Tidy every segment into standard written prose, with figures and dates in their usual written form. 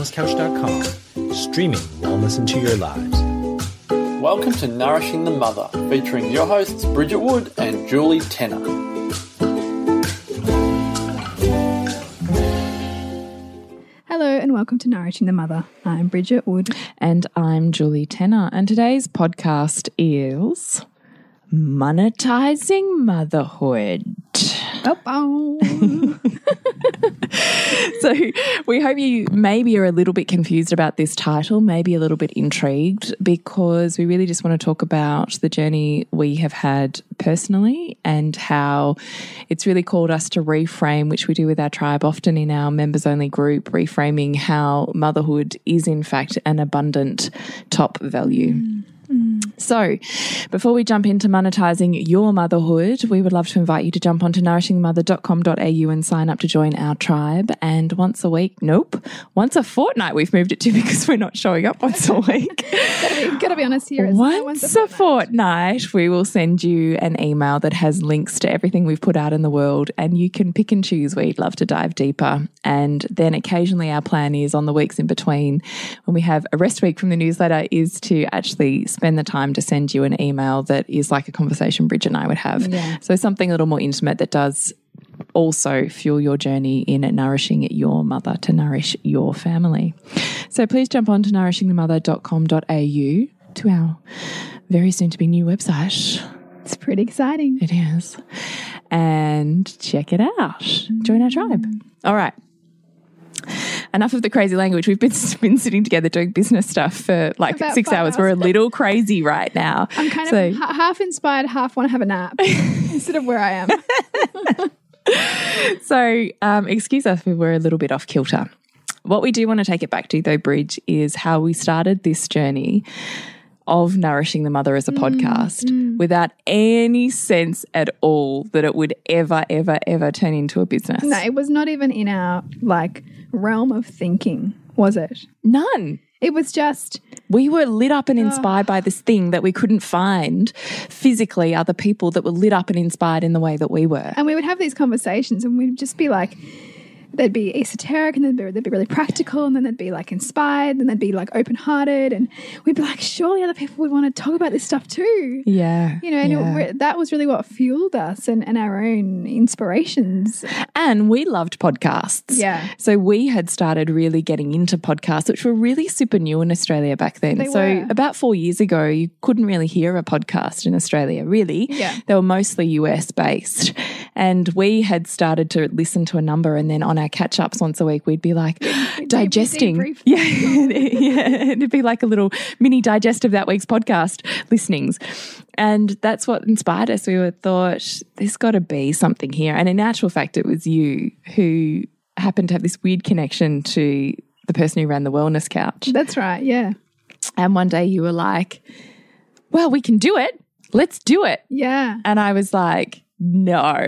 wellnesscouch.com, streaming wellness into your lives. Welcome to Nourishing the Mother, featuring your hosts Bridget Wood and Julie Tenner. Hello and welcome to Nourishing the Mother. I'm Bridget Wood. And I'm Julie Tenner. And today's podcast is Monetising Motherhood. So we hope you maybe are a little bit confused about this title, maybe a little bit intrigued, because we really just want to talk about the journey we have had personally and how it's really called us to reframe, which we do with our tribe often in our members-only group, reframing how motherhood is in fact an abundant top value. So before we jump into monetising your motherhood, we would love to invite you to jump onto nourishingthemother.com.au and sign up to join our tribe. And once a fortnight we've moved it to because we're not showing up once a week. Gotta be honest here. Once a fortnight, we will send you an email that has links to everything we've put out in the world, and you can pick and choose where you'd love to dive deeper. And then occasionally our plan is on the weeks in between, when we have a rest week from the newsletter, is to actually spend the time to send you an email that is like a conversation Bridget and I would have. Yeah. So something a little more intimate that does also fuel your journey in nourishing your mother to nourish your family. So please jump on to nourishingthemother.com.au to our very soon to be new website. It's pretty exciting. It is. And check it out. Join our tribe. All right. Enough of the crazy language. We've been sitting together doing business stuff for like about 6 hours. We're a little crazy right now. I'm kind of half inspired, half want to have a nap instead of where I am. So excuse us if we're a little bit off kilter. What we do want to take it back to, though, Bridge, is how we started this journey of Nourishing the Mother as a podcast without any sense at all that it would ever, ever, ever turn into a business. No, it was not even in our realm of thinking, was it? None. It was just... We were lit up and inspired by this thing that we couldn't find physically other people that were lit up and inspired in the way that we were. And we would have these conversations and we'd just be like... They'd be esoteric and then they'd be really practical and then they'd be like inspired and they'd be like open-hearted and we'd be like, surely other people would want to talk about this stuff too. Yeah. You know, and that was really what fueled us and our own inspirations. And we loved podcasts. Yeah. So we had started really getting into podcasts, which were really super new in Australia back then. They were. About 4 years ago, you couldn't really hear a podcast in Australia, really. Yeah. They were mostly US based. And we had started to listen to a number, and then on our catch-ups once a week, we'd be like digesting. Yeah. It'd be like a little mini digest of that week's podcast listenings. And that's what inspired us. We thought, there's got to be something here. And in actual fact, it was you who happened to have this weird connection to the person who ran the Wellness Couch. That's right, yeah. And one day you were like, well, we can do it. Let's do it. Yeah. And I was like, no.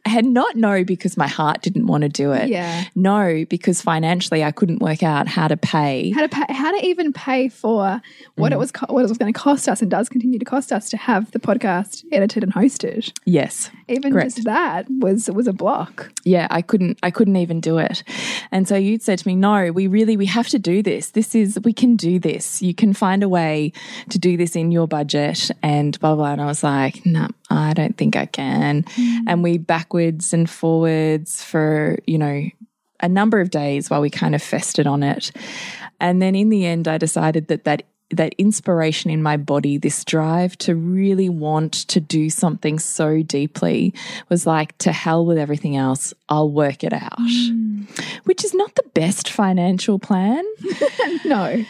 And not no because my heart didn't want to do it. Yeah. No, because financially I couldn't work out how to pay. How to even pay for what it was going to cost us and does continue to cost us to have the podcast edited and hosted. Yes. Even correct. just that was a block. Yeah, I couldn't even do it. And so you'd said to me, no, we have to do this. We can do this. You can find a way to do this in your budget and blah, blah. And I was like, no, I don't think I can. And we backwards and forwards for, a number of days while we kind of festered on it. And then in the end, I decided that inspiration in my body, this drive to really want to do something so deeply was like, to hell with everything else, I'll work it out. Which is not the best financial plan. No,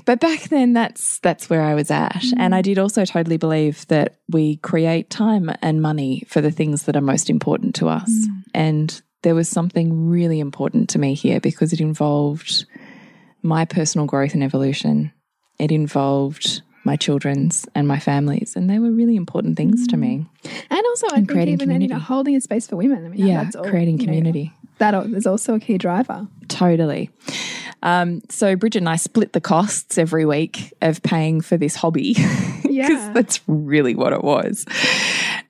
but back then that's where I was at. And I did also totally believe that we create time and money for the things that are most important to us. And there was something really important to me here because it involved my personal growth and evolution. It involved my children's and my family's, and they were really important things to me. And also I think even then, holding a space for women. I mean, that's all, creating community. That is also a key driver. Totally. So Bridget and I split the costs every week of paying for this hobby because that's really what it was.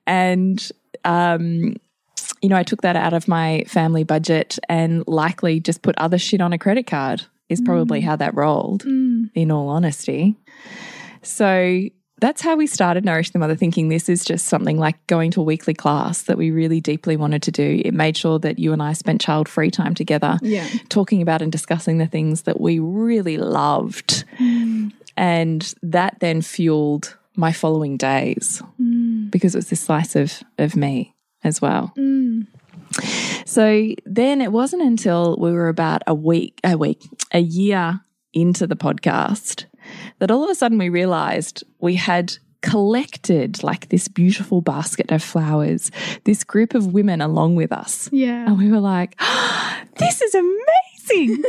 And you know, I took that out of my family budget and likely just put other shit on a credit card is probably how that rolled, in all honesty. So that's how we started Nourishing the Mother, thinking this is just something like going to a weekly class that we really deeply wanted to do. It made sure that you and I spent child-free time together, talking about and discussing the things that we really loved. And that then fueled my following days because it was this slice of me as well. So then it wasn't until we were about a year into the podcast that all of a sudden we realized we had collected like this beautiful basket of flowers, this group of women along with us. Yeah. And we were like, oh, this is amazing.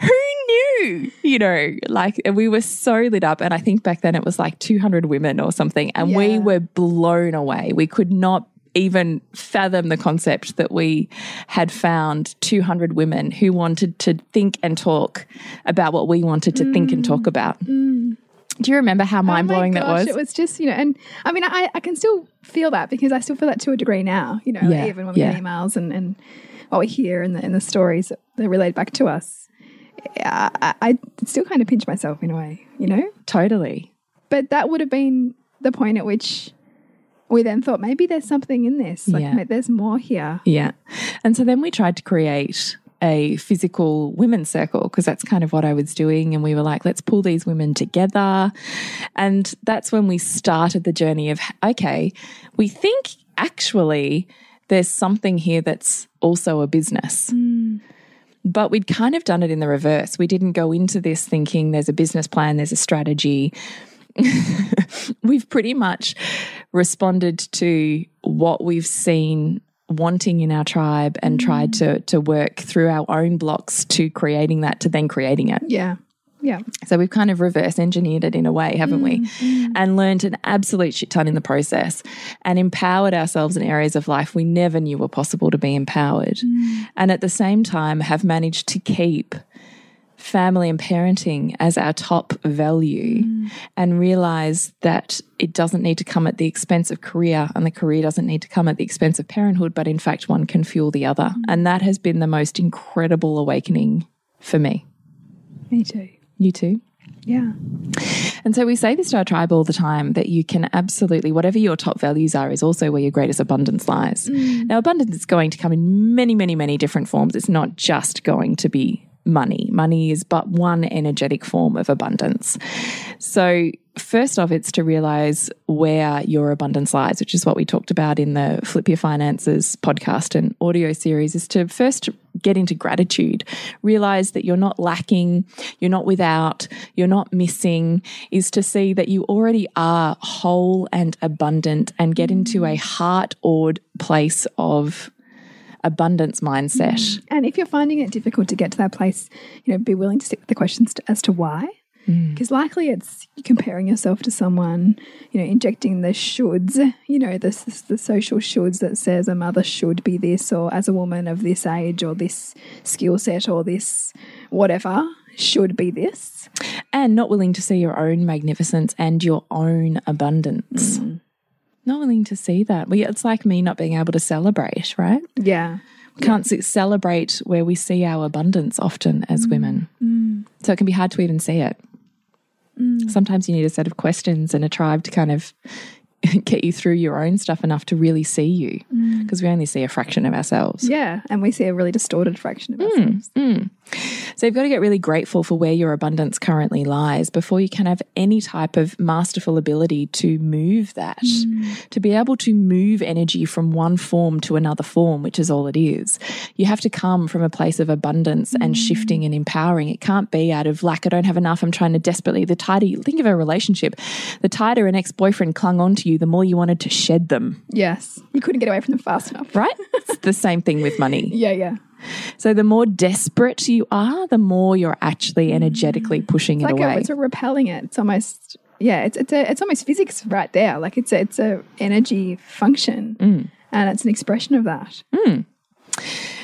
Who knew? You know, like we were so lit up. And I think back then it was like 200 women or something. And we were blown away. We could not even fathom the concept that we had found 200 women who wanted to think and talk about what we wanted to think and talk about. Do you remember how mind-blowing that was? It was just, you know, and I mean, I can still feel that because I still feel that to a degree now, you know, even when we get emails and what we hear and the stories that relate back to us. I still kind of pinch myself in a way, you know? Totally. But that would have been the point at which we then thought maybe there's something in this, like there's more here. Yeah. And so then we tried to create a physical women's circle because that's kind of what I was doing. And we were like, let's pull these women together. And that's when we started the journey of, okay, we think actually there's something here that's also a business. But we'd kind of done it in the reverse. We didn't go into this thinking there's a business plan, there's a strategy. We've pretty much responded to what we've seen wanting in our tribe and tried to work through our own blocks to creating that, to then creating it. Yeah. Yeah. So we've kind of reverse engineered it in a way, haven't we? And learned an absolute shit ton in the process and empowered ourselves in areas of life we never knew were possible to be empowered. And at the same time have managed to keep family and parenting as our top value and realize that it doesn't need to come at the expense of career and the career doesn't need to come at the expense of parenthood, but in fact one can fuel the other. And that has been the most incredible awakening for me. Me too. You too? Yeah. And so we say this to our tribe all the time, that you can absolutely, whatever your top values are is also where your greatest abundance lies. Now, abundance is going to come in many, many, many different forms. It's not just going to be money. Money is but one energetic form of abundance. So first off, it's to realize where your abundance lies, which is what we talked about in the Flip Your Finances podcast and audio series, is to first get into gratitude. Realize that you're not lacking, you're not without, you're not missing, is to see that you already are whole and abundant and get into a heart-awed place of abundance mindset. And if you're finding it difficult to get to that place, you know, be willing to sit with the questions as to why. Because likely it's comparing yourself to someone, you know, injecting the shoulds, you know, the social shoulds that says a mother should be this, or as a woman of this age or this skill set or this whatever should be this. And not willing to see your own magnificence and your own abundance. Not willing to see that. It's like me not being able to celebrate, right? Yeah. We can't celebrate where we see our abundance often as women. So it can be hard to even see it. Sometimes you need a set of questions and a tribe to kind of get you through your own stuff enough to really see you, because we only see a fraction of ourselves. Yeah, and we see a really distorted fraction of ourselves. So you've got to get really grateful for where your abundance currently lies before you can have any type of masterful ability to move that, to be able to move energy from one form to another form, which is all it is. You have to come from a place of abundance and shifting and empowering. It can't be out of lack, I don't have enough, I'm trying to desperately, the tighter, think of a relationship, the tighter an ex-boyfriend clung on to you, the more you wanted to shed them. Yes, you couldn't get away from them fast enough. Right? It's the same thing with money. Yeah. So the more desperate you are, the more you're actually energetically pushing it away. It's repelling it. It's almost, it's almost physics right there. Like it's a energy function, and it's an expression of that.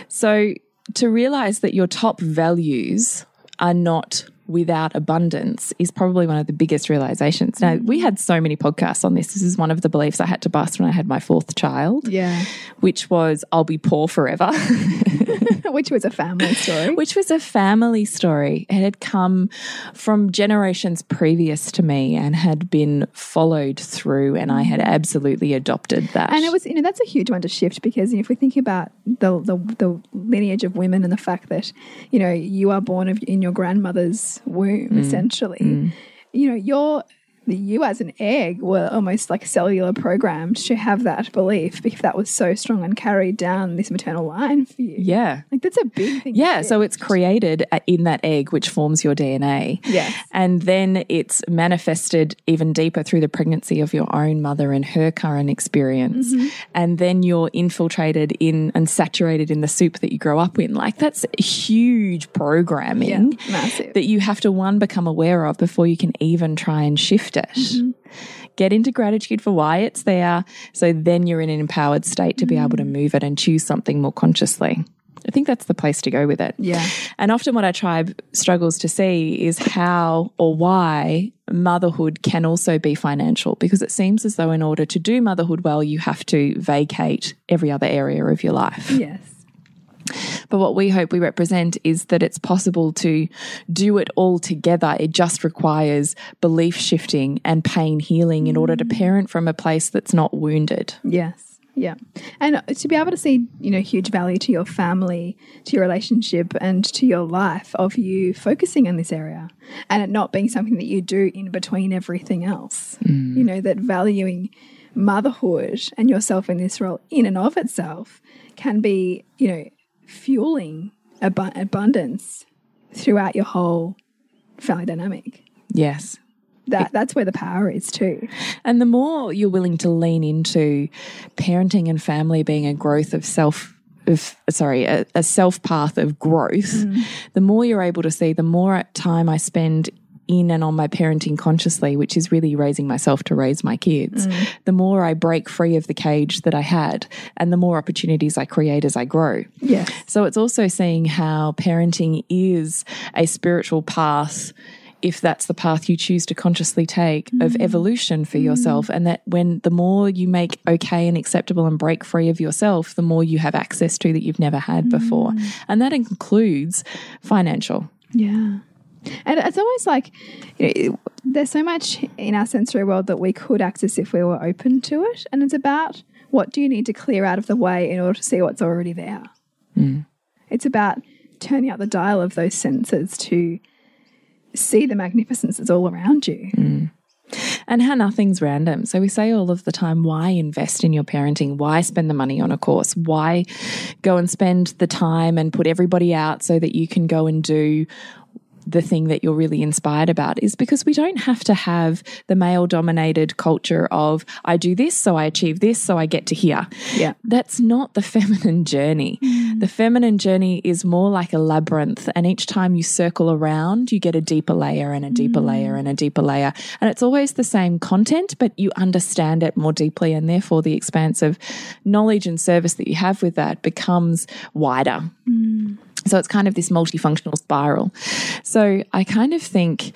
So to realize that your top values are not without abundance is probably one of the biggest realizations. Now, we had so many podcasts on this. This is one of the beliefs I had to bust when I had my 4th child. Yeah. Which was, I'll be poor forever. Which was a family story. Which was a family story. It had come from generations previous to me and had been followed through, and I had absolutely adopted that. And it was, that's a huge one to shift, because if we think about the lineage of women and the fact that, you are born in your grandmother's womb, essentially, you as an egg were almost like cellular programmed to have that belief, if that was so strong and carried down this maternal line for you. Yeah. Like, that's a big thing. Yeah. So it's created in that egg, which forms your DNA. Yes. And then it's manifested even deeper through the pregnancy of your own mother and her current experience. And then you're infiltrated in and saturated in the soup that you grow up in. Like, that's huge programming massive. that you have to, one, become aware of before you can even try and shift it. Get into gratitude for why it's there, so then you're in an empowered state to be able to move it and choose something more consciously. I think that's the place to go with it. Yeah. And often what our tribe struggles to see is how or why motherhood can also be financial, because it seems as though in order to do motherhood well, you have to vacate every other area of your life. Yes. But what we hope we represent is that it's possible to do it all together. It just requires belief shifting and pain healing in order to parent from a place that's not wounded. Yes. Yeah. And to be able to see, huge value to your family, to your relationship, and to your life of you focusing in this area, and it not being something that you do in between everything else. That valuing motherhood and yourself in this role in and of itself can be, fueling abundance throughout your whole family dynamic. Yes. That's where the power is too. And the more you're willing to lean into parenting and family being a growth of a self path of growth, the more you're able to see, the more time I spend in and on my parenting consciously, which is really raising myself to raise my kids, the more I break free of the cage that I had, and the more opportunities I create as I grow. Yes. So it's also seeing how parenting is a spiritual path, if that's the path you choose to consciously take, of evolution for yourself. And that when the more you make okay and acceptable and break free of yourself, the more you have access to that you've never had before. And that includes financial. Yeah. And it's almost like there's so much in our sensory world that we could access if we were open to it. And it's about, what do you need to clear out of the way in order to see what's already there? It's about turning up the dial of those senses to see the magnificence that's all around you. And how nothing's random. So we say all of the time, why invest in your parenting? Why spend the money on a course? Why go and spend the time and put everybody out so that you can go and do the thing that you're really inspired about? Is because we don't have to have the male-dominated culture of, I do this, so I achieve this, so I get to here. Yeah. That's not the feminine journey. The feminine journey is more like a labyrinth, and each time you circle around, you get a deeper layer and a deeper layer and a deeper layer. And it's always the same content, but you understand it more deeply, and therefore the expanse of knowledge and service that you have with that becomes wider. So it's kind of this multifunctional spiral. So I kind of think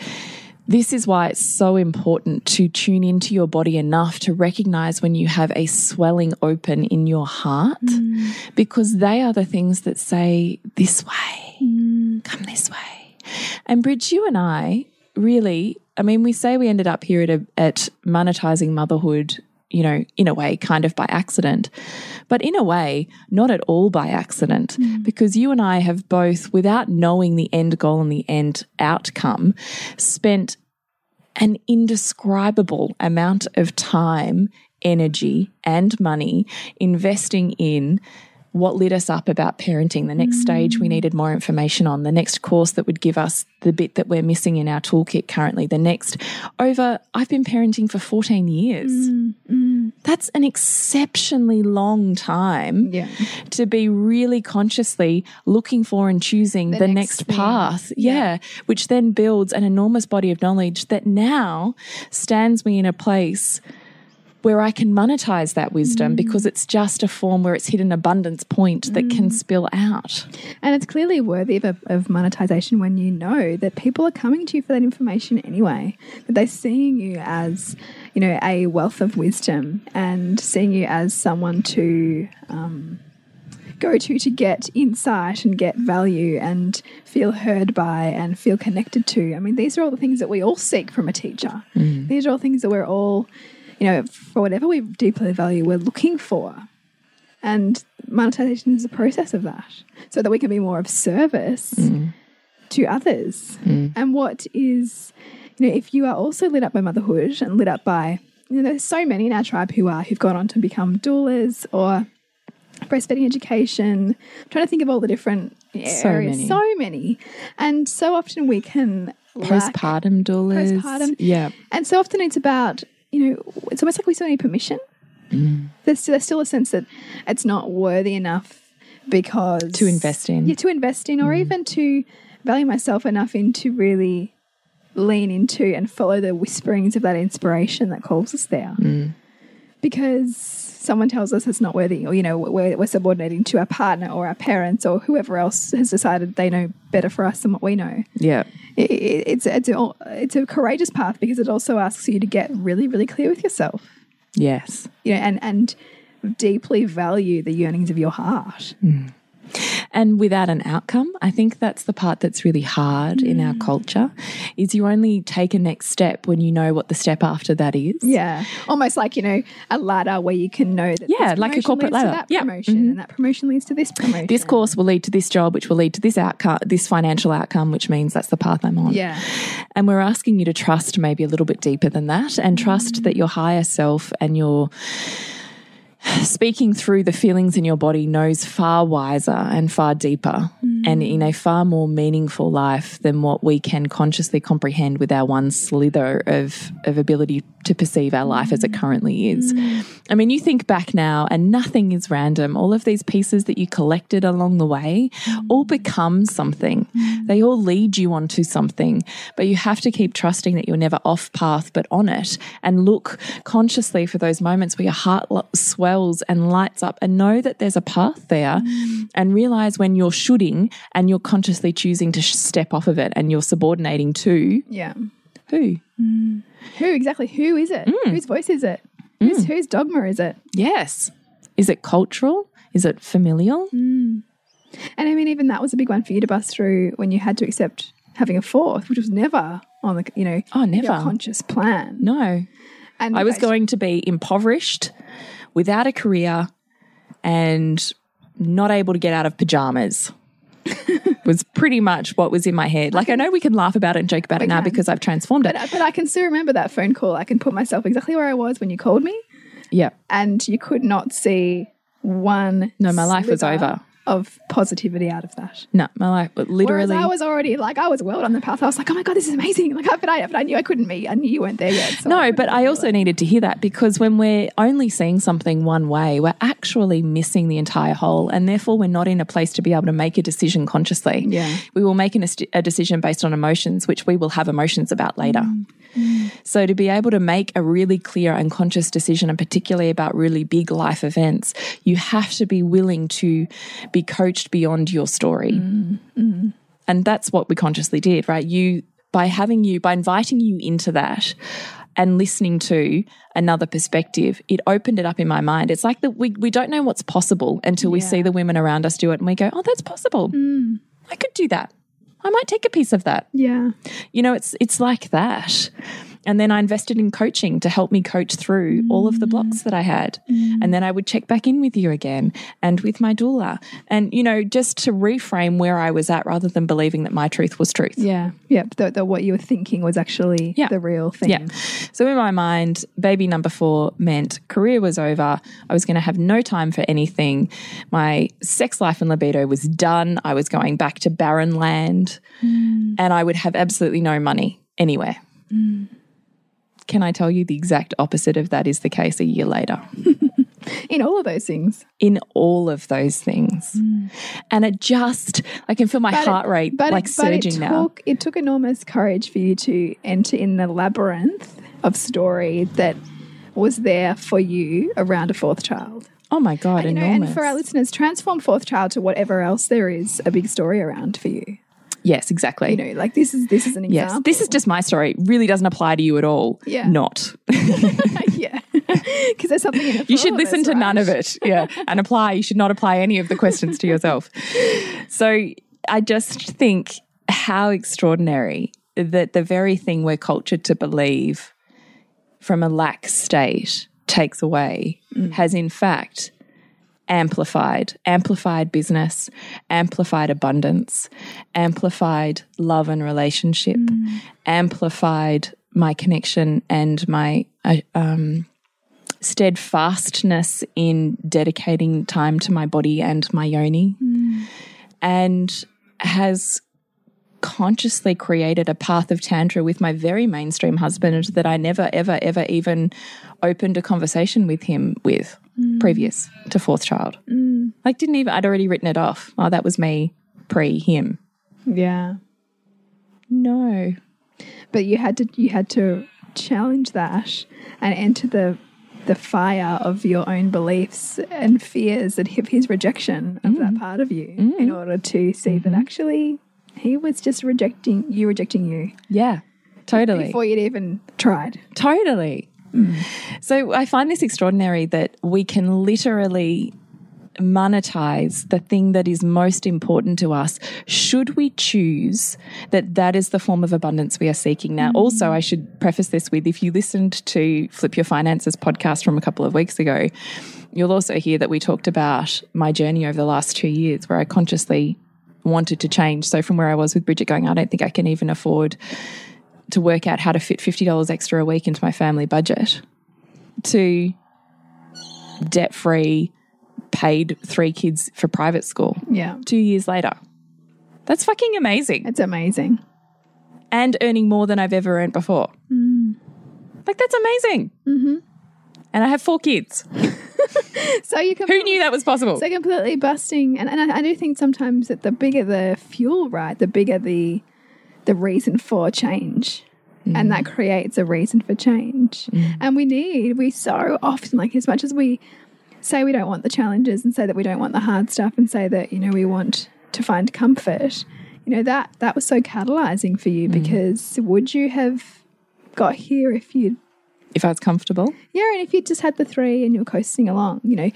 this is why it's so important to tune into your body enough to recognize when you have a swelling open in your heart, because they are the things that say, this way, come this way. And Bridge, you and I really, we say we ended up here at Monetising Motherhood, in a way, kind of by accident, but in a way, not at all by accident, because you and I have both, without knowing the end goal and the end outcome, spent an indescribable amount of time, energy, and money investing in what lit us up about parenting, the next stage we needed more information on, the next course that would give us the bit that we're missing in our toolkit currently, the next I've been parenting for 14 years. That's an exceptionally long time to be really consciously looking for and choosing the next path. Which then builds an enormous body of knowledge that now stands me in a place where I can monetize that wisdom because it's just a form where it's hit an abundance point that can spill out. And it's clearly worthy of monetization when you know that people are coming to you for that information anyway, that they're seeing you as, you know, a wealth of wisdom and seeing you as someone to go to get insight and get value and feel heard by and feel connected to. I mean, these are all the things that we all seek from a teacher. These are all things that we're all, you know, for whatever we deeply value, we're looking for. And monetization is a process of that so that we can be more of service to others. And what is, you know, if you are also lit up by motherhood and lit up by, you know, there's so many in our tribe who've gone on to become doulas or breastfeeding education. I'm trying to think of all the different areas. So many. And so often we can postpartum doulas. Postpartum. Yeah. And so often it's about, you know, it's almost like we still need permission. There's still a sense that it's not worthy enough because to invest in. Yeah, to invest in or even to value myself enough in to really lean into and follow the whisperings of that inspiration that calls us there. Because someone tells us it's not worthy, or, you know, we're subordinating to our partner or our parents or whoever else has decided they know better for us than what we know. Yeah. It's a courageous path because it also asks you to get really, really clear with yourself. Yes. You know, and deeply value the yearnings of your heart. And without an outcome, I think that's the part that's really hard in our culture, is you only take a next step when you know what the step after that is. Yeah. Almost like, you know, a ladder where you can know that yeah, like a corporate ladder. That promotion and that promotion leads to this promotion. This course will lead to this job, which will lead to this outcome, this financial outcome, which means that's the path I'm on. Yeah. And we're asking you to trust maybe a little bit deeper than that and trust that your higher self and your speaking through the feelings in your body knows far wiser and far deeper and in a far more meaningful life than what we can consciously comprehend with our one slither of ability to perceive our life as it currently is. I mean, you think back now and nothing is random. All of these pieces that you collected along the way all become something. They all lead you onto something, but you have to keep trusting that you're never off path but on it, and look consciously for those moments where your heart swells and lights up and know that there's a path there, and realize when you're shooting and you're consciously choosing to step off of it and you're subordinating to who? Who exactly? Who is it? Whose voice is it? Whose dogma is it? Yes. Is it cultural? Is it familial? And I mean, even that was a big one for you to bust through when you had to accept having a fourth, which was never on the, you know, your conscious plan. No. And I was going to be impoverished, without a career, and not able to get out of pajamas. Was pretty much what was in my head. Like, I know we can laugh about it and joke about it now because I've transformed it. But I can still remember that phone call. I can put myself exactly where I was when you called me. Yeah. And you could not see one No, my life was over. Of positivity out of that. No, my life, but literally. Whereas I was already, like, I was well on the path. I was like, oh my God, this is amazing. Like, but I knew I couldn't meet. I knew you weren't there yet. So no, but I also needed to hear that, because when we're only seeing something one way, we're actually missing the entire whole, and therefore we're not in a place to be able to make a decision consciously. Yeah. We will make a decision based on emotions, which we will have emotions about later. So to be able to make a really clear and conscious decision, and particularly about really big life events, you have to be willing to be coached beyond your story. And that's what we consciously did, right? By inviting you into that and listening to another perspective, it opened it up in my mind. It's like that we don't know what's possible until we see the women around us do it, and we go, oh, that's possible. I could do that. I might take a piece of that. Yeah. You know, it's like that. And then I invested in coaching to help me coach through all of the blocks that I had. And then I would check back in with you again and with my doula. And, you know, just to reframe where I was at rather than believing that my truth was truth. Yeah. Yeah. What you were thinking was actually the real thing. Yeah. So in my mind, baby number 4 meant career was over. I was going to have no time for anything. My sex life and libido was done. I was going back to barren land, and I would have absolutely no money anywhere. Can I tell you the exact opposite of that is the case a year later? In all of those things. In all of those things. And it just, I can feel my heart rate surging now. It took enormous courage for you to enter in the labyrinth of story that was there for you around a fourth child? Oh my God, And, enormous. and for our listeners, transform fourth child to whatever else there is a big story around for you. Yes, exactly. Like this is an example. Yes, this is just my story. Really doesn't apply to you at all. Yeah. Not. Yeah. Because there's something in it for You should all of listen us, to right? none of it. Yeah. And apply. You should not apply any of the questions to yourself. So I just think how extraordinary that the very thing we're cultured to believe from a lack state takes away has in fact amplified business, amplified abundance, amplified love and relationship, amplified my connection and my steadfastness in dedicating time to my body and my yoni, and has consciously created a path of tantra with my very mainstream husband that I never, ever, ever even opened a conversation with him with previous to fourth child. Like I'd already written it off. Oh, that was me pre him. Yeah. No. But you had to challenge that and enter the fire of your own beliefs and fears that his rejection of that part of you in order to see that actually he was just rejecting you. Yeah, totally. Before you'd even tried. Totally. So I find this extraordinary that we can literally monetize the thing that is most important to us should we choose that is the form of abundance we are seeking. Now, also, I should preface this with, if you listened to Flip Your Finances podcast from a couple of weeks ago, you'll also hear that we talked about my journey over the last 2 years where I consciously wanted to change. So from where I was with Bridget going, I don't think I can even afford to work out how to fit $50 extra a week into my family budget, to debt-free, paid 3 kids for private school. Yeah. 2 years later. That's fucking amazing. It's amazing. And earning more than I've ever earned before. Like, that's amazing. And I have 4 kids. So you Who knew that was possible? So completely busting. And I do think sometimes that the bigger the fuel, right, the bigger the reason for change. And that creates a reason for change. And we so often, like, as much as we say we don't want the challenges and say that we don't want the hard stuff and say that, we want to find comfort, that was so catalyzing for you because would you have got here if I was comfortable? Yeah, and if you just had the 3 and you're coasting along, you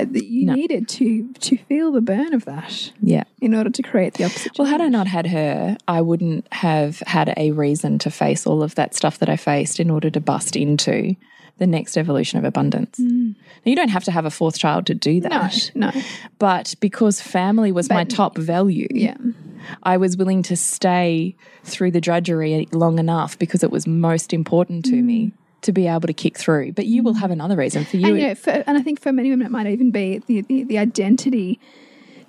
needed to feel the burn of that. Yeah. In order to create the opposite. Well, had I not had her, I wouldn't have had a reason to face all of that stuff that I faced in order to bust into the next evolution of abundance. Now, you don't have to have a 4th child to do that. No. But because family was my top value, I was willing to stay through the drudgery long enough because it was most important to me to be able to kick through. But you will have another reason for you. And I think for many women it might even be the identity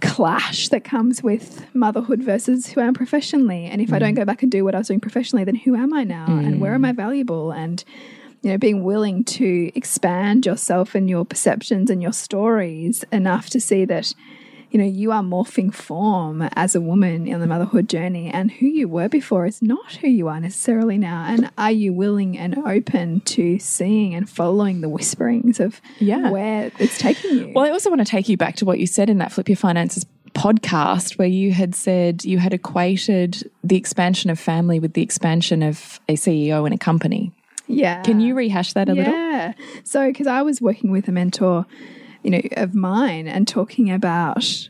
clash that comes with motherhood versus who I am professionally. And if I don't go back and do what I was doing professionally, then who am I now? And where am I valuable? And being willing to expand yourself and your perceptions and your stories enough to see that you are morphing form as a woman in the motherhood journey, and who you were before is not who you are necessarily now. And are you willing and open to seeing and following the whisperings of where it's taking you? Well, I also want to take you back to what you said in that Flip Your Finances podcast, where you had said you had equated the expansion of family with the expansion of a CEO in a company. Yeah. Can you rehash that a little? Yeah. So, because I was working with a mentor of mine and talking about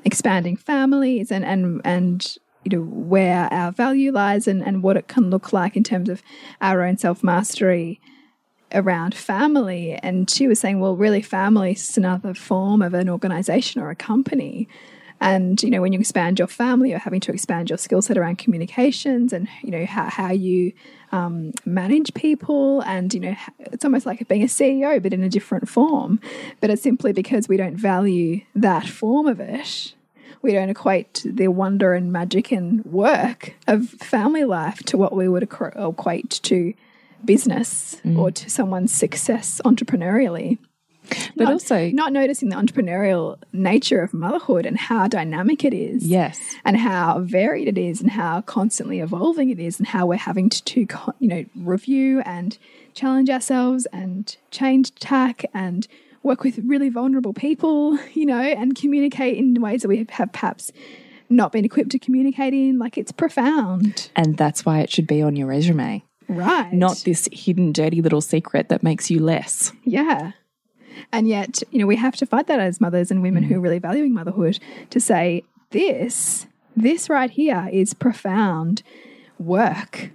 expanding families and where our value lies and what it can look like in terms of our own self-mastery around family. And she was saying, well, really family is another form of an organization or a company. And, when you expand your family, you're having to expand your skill set around communications and, how you manage people. And, it's almost like being a CEO, but in a different form. But it's simply because we don't value that form of it. We don't equate the wonder and magic and work of family life to what we would equate to business or to someone's success entrepreneurially. But also not noticing the entrepreneurial nature of motherhood and how dynamic it is. Yes. And how varied it is and how constantly evolving it is and how we're having to review and challenge ourselves and change tack and work with really vulnerable people, and communicate in ways that we have perhaps not been equipped to communicate in. Like, it's profound. And that's why it should be on your resume. Right. Not this hidden, dirty little secret that makes you less. Yeah. And yet, we have to fight that as mothers and women who are really valuing motherhood to say, this right here is profound work,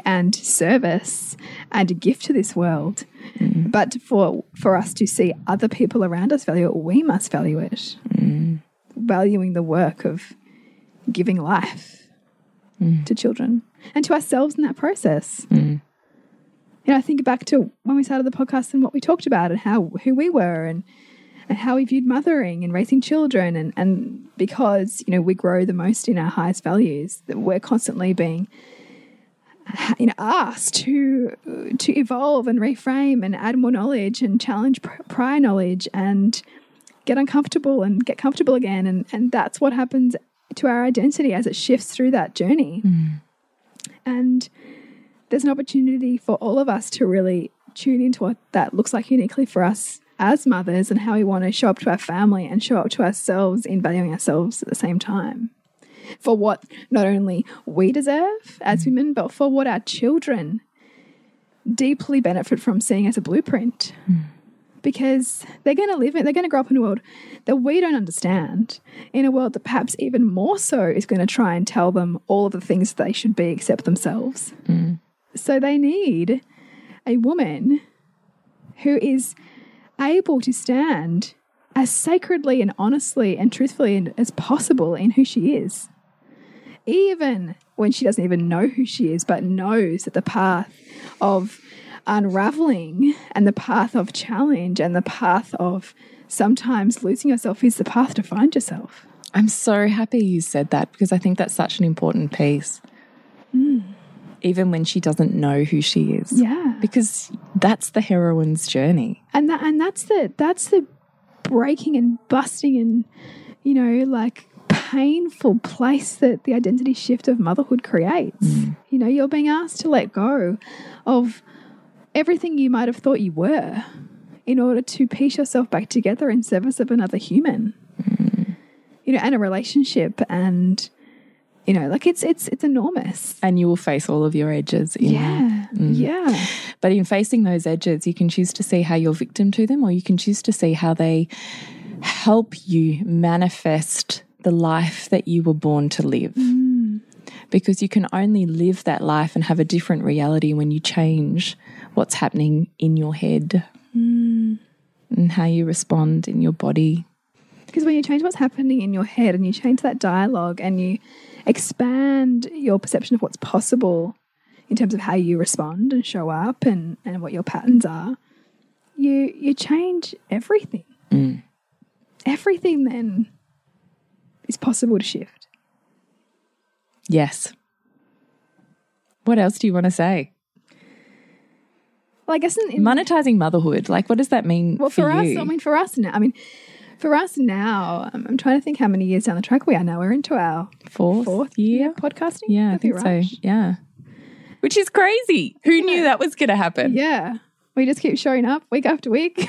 and service and a gift to this world. But for us to see other people around us value it, we must value it. Valuing the work of giving life to children and to ourselves in that process. I think back to when we started the podcast and what we talked about and who we were and how we viewed mothering and raising children. And because, we grow the most in our highest values, that we're constantly being asked to evolve and reframe and add more knowledge and challenge prior knowledge and get uncomfortable and get comfortable again. And that's what happens to our identity as it shifts through that journey. And there's an opportunity for all of us to really tune into what that looks like uniquely for us as mothers and how we want to show up to our family and show up to ourselves in valuing ourselves at the same time. For what not only we deserve as women, but for what our children deeply benefit from seeing as a blueprint. Because they're going to grow up in a world that we don't understand, in a world that perhaps even more so is going to try and tell them all of the things they should be except themselves. So they need a woman who is able to stand as sacredly and honestly and truthfully as possible in who she is, even when she doesn't even know who she is, but knows that the path of unraveling and the path of challenge and the path of sometimes losing yourself is the path to find yourself. I'm so happy you said that, because I think that's such an important piece. Even when she doesn't know who she is. Yeah. Because that's the heroine's journey. And that's the breaking and busting and, painful place that the identity shift of motherhood creates. You're being asked to let go of everything you might have thought you were in order to piece yourself back together in service of another human, and a relationship. And, it's enormous. And you will face all of your edges. Yeah. But in facing those edges, you can choose to see how you're victim to them, or you can choose to see how they help you manifest the life that you were born to live. Because you can only live that life and have a different reality when you change what's happening in your head and how you respond in your body. Because when you change what's happening in your head and you change that dialogue and you expand your perception of what's possible in terms of how you respond and show up and what your patterns are, you change everything. Everything then is possible to shift. Yes. What else do you want to say? Well, I guess monetizing motherhood, like, what does that mean for you? For us now, I'm trying to think how many years down the track we are now. We're into our fourth year podcasting. Yeah, I think so. Yeah. Which is crazy. Who knew that was going to happen? Yeah. We just keep showing up week after week.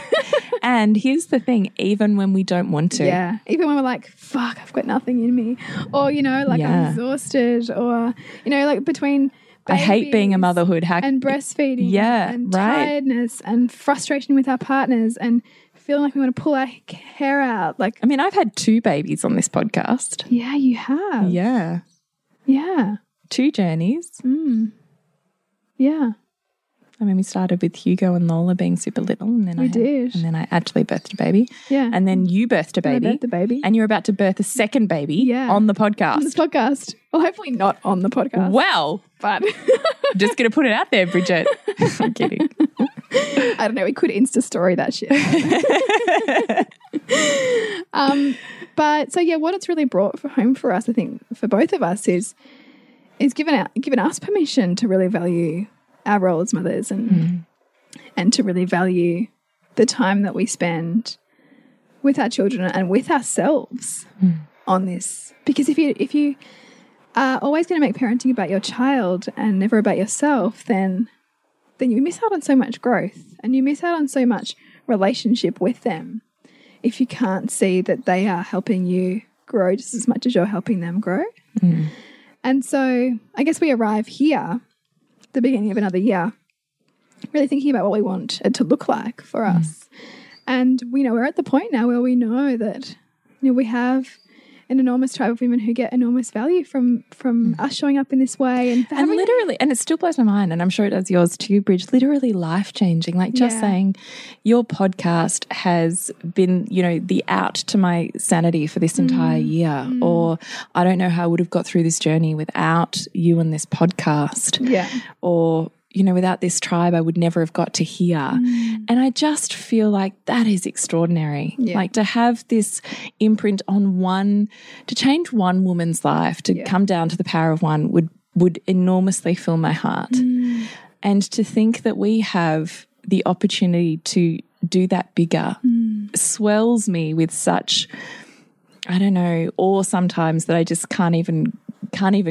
And here's the thing, even when we don't want to. Yeah. Even when we're like, fuck, I've got nothing in me. Or, I'm exhausted. Or, between I hate being a motherhood hack. And breastfeeding. Yeah, and right. tiredness and frustration with our partners and feeling like we want to pull our hair out. I've had 2 babies on this podcast. Yeah, you have. Yeah. Yeah. 2 journeys. Yeah. We started with Hugo and Lola being super little, and then I actually birthed a baby. Yeah. And then you birthed a baby. I birthed a baby. And you're about to birth a second baby on the podcast. On this podcast. Well, hopefully not on the podcast. Well, but just going to put it out there, Bridget. I'm kidding. I don't know. We could Insta story that shit. But so, what it's really brought home for us, I think, for both of us is given us permission to really value our role as mothers and to really value the time that we spend with our children and with ourselves on this. Because if you are always going to make parenting about your child and never about yourself, then you miss out on so much growth and you miss out on so much relationship with them if you can't see that they are helping you grow just as much as you're helping them grow. And so I guess we arrive here, the beginning of another year, really thinking about what we want it to look like for us. And we're at the point now where we know that we have an enormous tribe of women who get enormous value from us showing up in this way. And literally, and it still blows my mind, and I'm sure it does yours too, Bridge, literally life-changing. Like just saying your podcast has been, the out to my sanity for this entire year. Or I don't know how I would have got through this journey without you and this podcast. Yeah. Or without this tribe, I would never have got to here. And I just feel like that is extraordinary. Yeah. Like to have this imprint on to change one woman's life, to come down to the power of one would enormously fill my heart. And to think that we have the opportunity to do that bigger swells me with such, I don't know, awe sometimes that I just can't even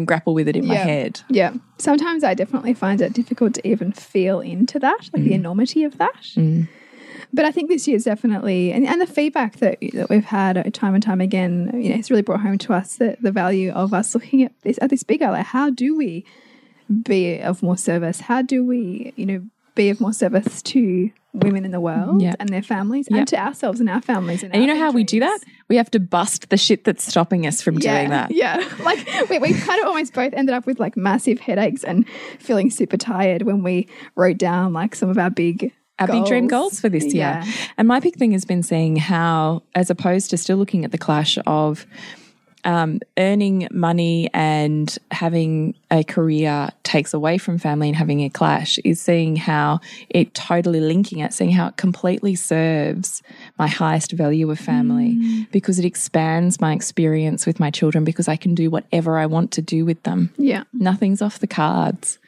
grapple with it in my head. Yeah. Sometimes I definitely find it difficult to even feel into that, like the enormity of that. But I think this year is definitely, and the feedback that we've had time and time again, it's really brought home to us the value of us looking at this bigger, like how do we be of more service? How do we, be of more service to women in the world and their families and to ourselves and our families. And you know how we do that? We have to bust the shit that's stopping us from doing that. Yeah. Like we kind of almost both ended up with like massive headaches and feeling super tired when we wrote down like some of our big dream goals for this year. And my big thing has been seeing how, as opposed to still looking at the clash of earning money and having a career takes away from family and having a clash, is seeing how it totally linking it, seeing how it completely serves my highest value of family because it expands my experience with my children because I can do whatever I want to do with them. Yeah. Nothing's off the cards.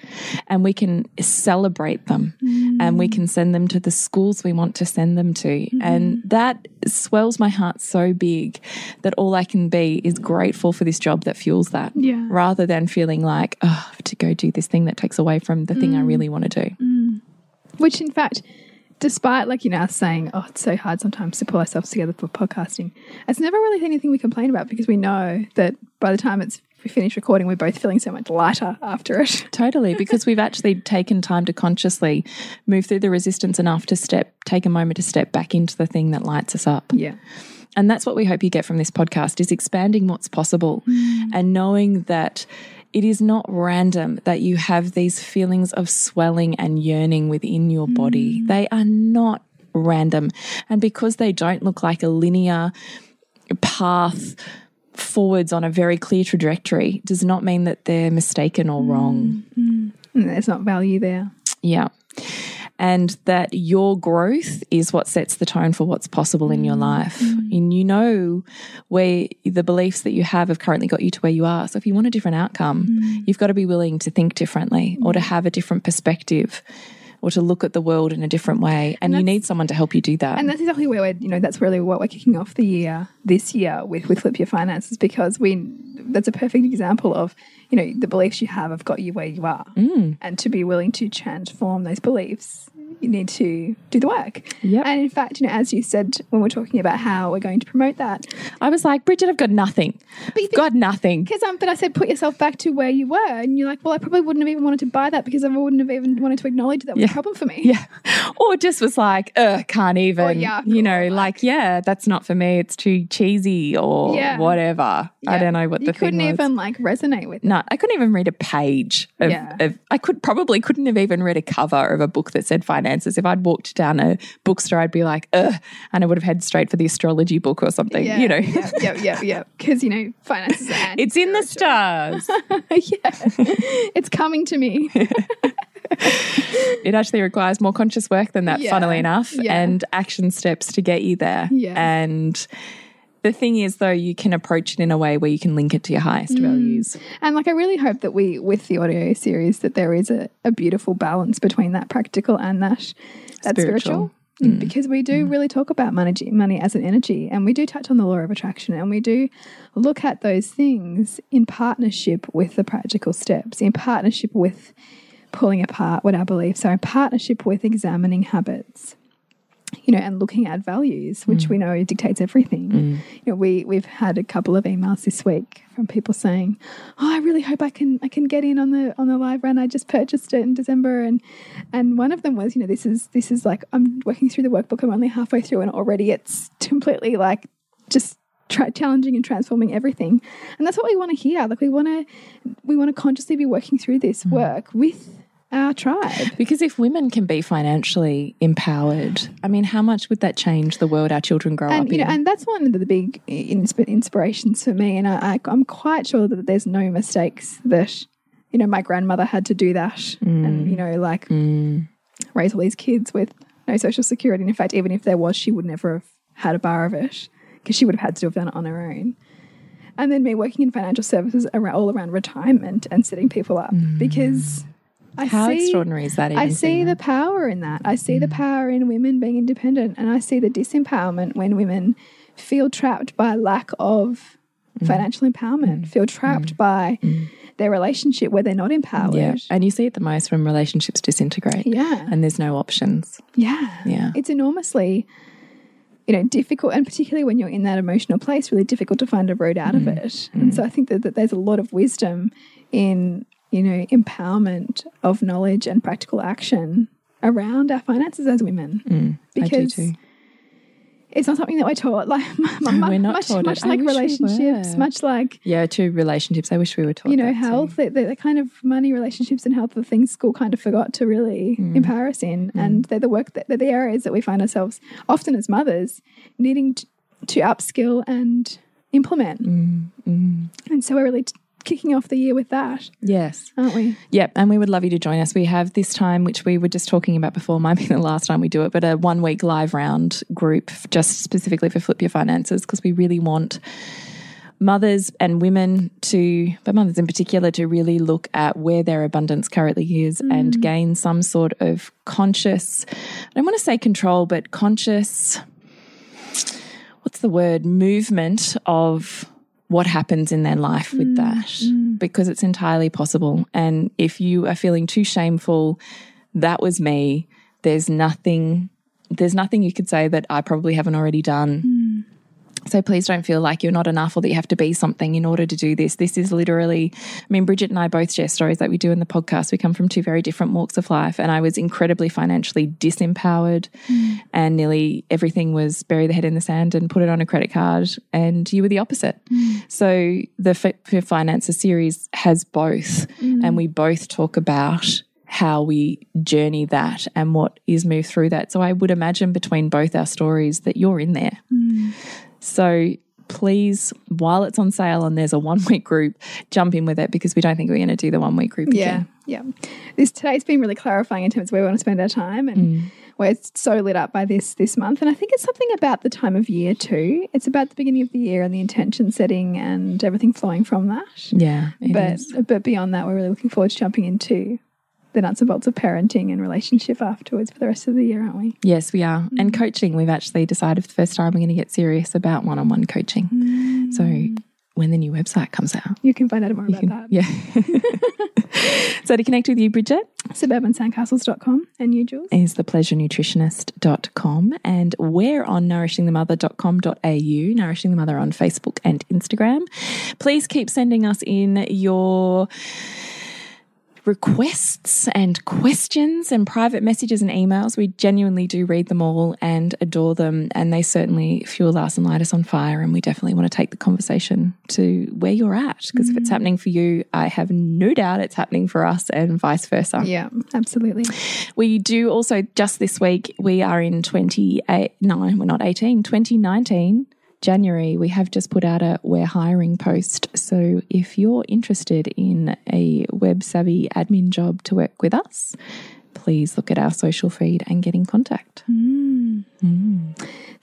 And we can celebrate them and we can send them to the schools we want to send them to. And that swells my heart so big that all I can be is grateful for this job that fuels that rather than feeling like, oh, I have to go do this thing that takes away from the thing I really want to do. Which in fact, despite like, us saying, oh, it's so hard sometimes to pull ourselves together for podcasting, it's never really anything we complain about because we know that by the time we finish recording, we're both feeling so much lighter after it. Totally, because we've actually taken time to consciously move through the resistance enough to take a moment to step back into the thing that lights us up. Yeah. And that's what we hope you get from this podcast, is expanding what's possible and knowing that it is not random that you have these feelings of swelling and yearning within your body. They are not random. And because they don't look like a linear path forwards on a very clear trajectory does not mean that they're mistaken or wrong. There's not value there. Yeah. And that your growth is what sets the tone for what's possible in your life. And where the beliefs that you have currently got you to where you are. So if you want a different outcome, you've got to be willing to think differently or to have a different perspective or to look at the world in a different way. And you need someone to help you do that. And that's exactly where that's really what we're kicking off this year with Flip Your Finances, because that's a perfect example of, the beliefs you have got you where you are. And to be willing to transform those beliefs, you need to do the work. Yep. And in fact, as you said, when we're talking about how we're going to promote that, I was like, Bridget, I've got nothing. Got nothing. But I said, put yourself back to where you were. And you're like, well, I probably wouldn't have even wanted to buy that because I wouldn't have even wanted to acknowledge that was a problem for me. Yeah. Or just was like, can't even, that's not for me. It's too cheesy or whatever. Yeah. I don't know what the thing was. You couldn't even resonate with it. No, I couldn't even read a page of I couldn't have even read a cover of a book that said finances. If I'd walked down a bookstore, I'd be like, and I would have headed straight for the astrology book or something, Yeah. Because, finances are it's in the stars. It's coming to me. It actually requires more conscious work than that, funnily enough, and action steps to get you there. Yeah. And the thing is, though, you can approach it in a way where you can link it to your highest values. And I really hope that with the audio series, that there is a beautiful balance between that practical and that spiritual. because we do really talk about money as an energy, and we do touch on the law of attraction, and we do look at those things in partnership with the practical steps, in partnership with pulling apart what our beliefs are, in partnership with examining habits, you know, and looking at values, which we know dictates everything. You know, we've had a couple of emails this week from people saying, "Oh, I really hope I can get in on the live run. I just purchased it in December," and one of them was, you know, this is like, I'm working through the workbook. I'm only halfway through, and already it's completely like just challenging and transforming everything. And that's what we want to hear. Like we want to consciously be working through this work with our tribe. Because if women can be financially empowered, I mean, how much would that change the world our children grow up in? You know, and that's one of the big inspirations for me. And I'm quite sure that there's no mistakes that, you know, my grandmother had to do that and, you know, like raise all these kids with no social security. And in fact, even if there was, she would never have had a bar of it because she would have had to have done it on her own. And then me working in financial services all around retirement and setting people up because how extraordinary is that? I see the power in that. I see the power in women being independent, and I see the disempowerment when women feel trapped by lack of financial empowerment, feel trapped by their relationship where they're not empowered. Yeah. And you see it the most when relationships disintegrate. Yeah. And there's no options. Yeah. Yeah. It's enormously, you know, difficult, and particularly when you're in that emotional place, really difficult to find a road out of it. And so I think that there's a lot of wisdom in, you know, empowerment of knowledge and practical action around our finances as women. Because I do too. It's not something that we're taught. Like we're not taught much it. like relationships, much like to relationships. I wish we were taught. You know, health. The kind of money, relationships, and health are things school kind of forgot to really empower us in, and they're they're the areas that we find ourselves often as mothers needing to upskill and implement. And so we're really kicking off the year with that. Yes. Aren't we? Yep. And we would love you to join us. We have this time, which we were just talking about before, might be the last time we do it, but a 1 week live round group just specifically for Flip Your Finances, because we really want mothers and women to, but mothers in particular, to really look at where their abundance currently is and gain some sort of conscious, I don't want to say control, but conscious, what's the word, movement of what happens in their life with that, because it's entirely possible. And if you are feeling too shameful, that was me, there's nothing you could say that I probably haven't already done. So please don't feel like you're not enough or that you have to be something in order to do this. This is literally, I mean, Bridget and I both share stories like we do in the podcast. We come from two very different walks of life, and I was incredibly financially disempowered and nearly everything was bury the head in the sand and put it on a credit card, and you were the opposite. So the For Finances series has both, and we both talk about how we journey that and what is moved through that. So I would imagine between both our stories that you're in there. So please, while it's on sale and there's a 1 week group, jump in with it, because we don't think we're going to do the 1 week group again. Yeah. Today's been really clarifying in terms of where we want to spend our time, and we're so lit up by this month. And I think it's something about the time of year too. It's about the beginning of the year and the intention setting and everything flowing from that. Yeah, but beyond that, we're really looking forward to jumping into the nuts and bolts of parenting and relationship afterwards for the rest of the year, aren't we? Yes, we are. And coaching, we've actually decided for the first time we're going to get serious about one-on-one coaching. So when the new website comes out, you can find out more about that. Yeah. So to connect with you, Bridget, suburbansandcastles.com, and you, Jules, is thepleasurenutritionist.com, and we're on nourishingthemother.com.au, Nourishing the Mother on Facebook and Instagram. Please keep sending us in your requests and questions and private messages and emails. We genuinely do read them all and adore them, and they certainly fuel us and light us on fire, and we definitely want to take the conversation to where you're at, because if it's happening for you, I have no doubt it's happening for us, and vice versa. Yeah, absolutely. We do also, just this week, we are in 2019 January, we have just put out a We're Hiring post. So if you're interested in a web savvy admin job to work with us, please look at our social feed and get in contact. So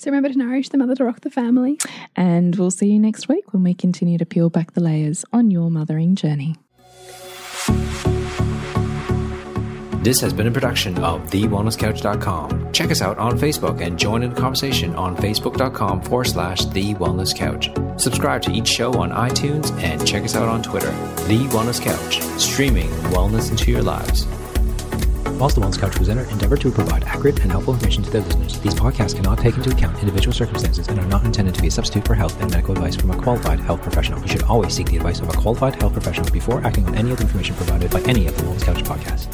remember to nourish the mother to rock the family. And we'll see you next week when we continue to peel back the layers on your mothering journey. This has been a production of TheWellnessCouch.com. Check us out on Facebook and join in the conversation on Facebook.com/TheWellnessCouch. Subscribe to each show on iTunes and check us out on Twitter. The Wellness Couch, streaming wellness into your lives. Whilst the Wellness Couch presenter endeavor to provide accurate and helpful information to their listeners, these podcasts cannot take into account individual circumstances and are not intended to be a substitute for health and medical advice from a qualified health professional. You should always seek the advice of a qualified health professional before acting on any of the information provided by any of the Wellness Couch podcasts.